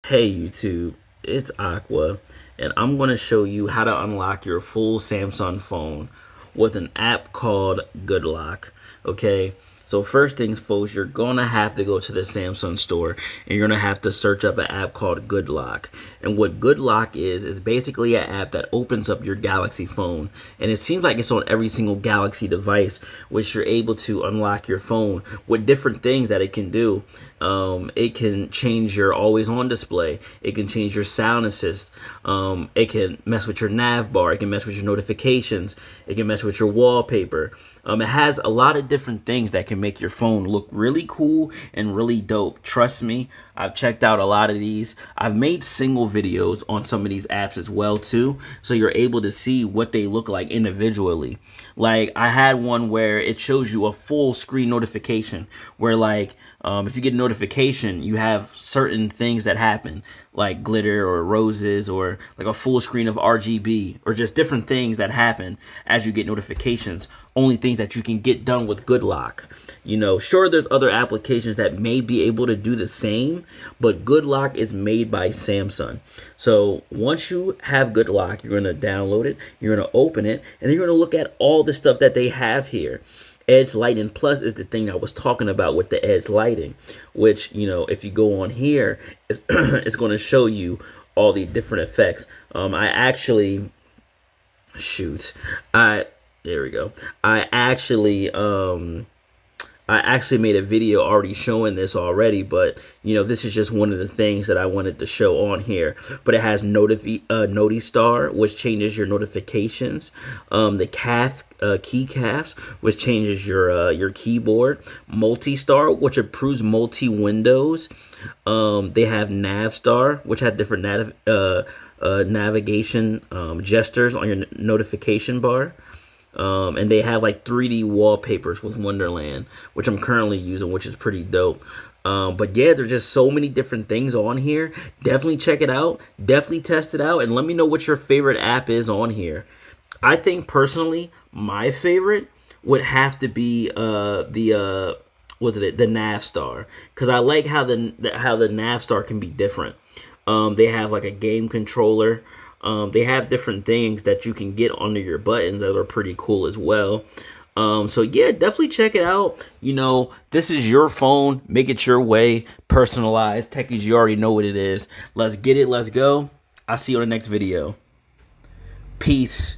Hey YouTube, it's Aqua, and I'm going to show you how to unlock your full Samsung phone with an app called Good Lock. Okay, so first things first, you're going to have to go to the Samsung store and you're going to have to search up an app called Good Lock. And what Good Lock is basically an app that opens up your Galaxy phone, and it seems like it's on every single Galaxy device, which you're able to unlock your phone with different things that it can do. It can change your always on display. It can change your sound assist. It can mess with your nav bar. It can mess with your notifications. It can mess with your wallpaper. It has a lot of different things that can make your phone look really cool and really dope. Trust me, I've checked out a lot of these. I've made single videos on some of these apps as well too, so you're able to see what they look like individually. Like I had one where it shows you a full screen notification where like if you get a notification, you have certain things that happen, like glitter or roses or like a full screen of RGB or just different things that happen as you get notifications. Only things that you can get done with Good Lock. You know, sure, there's other applications that may be able to do the same, but Good Lock is made by Samsung. So once you have Good Lock, you're going to download it, you're going to open it, and then you're going to look at all the stuff that they have here. Edge lighting plus is the thing I was talking about with the edge lighting, which, you know, if you go on here, it's going to show you all the different effects. I actually, shoot, there we go. I actually made a video already showing this already, but you know, this is just one of the things that I wanted to show on here. But it has Noti Star, which changes your notifications. The keycast, which changes your keyboard. Multi Star, which improves multi windows. They have Nav Star, which has different navigation gestures on your notification bar. And they have like 3D wallpapers with Wonderland, which I'm currently using, which is pretty dope. But yeah, there's just so many different things on here. Definitely check it out. Definitely test it out. And let me know what your favorite app is on here. I think personally, my favorite would have to be the Navstar, because I like how the Navstar can be different. They have like a game controller. They have different things that you can get under your buttons that are pretty cool as well. So yeah, definitely check it out. You know, this is your phone. Make it your way. Personalized. Techies, you already know what it is. Let's get it. Let's go. I'll see you on the next video. Peace.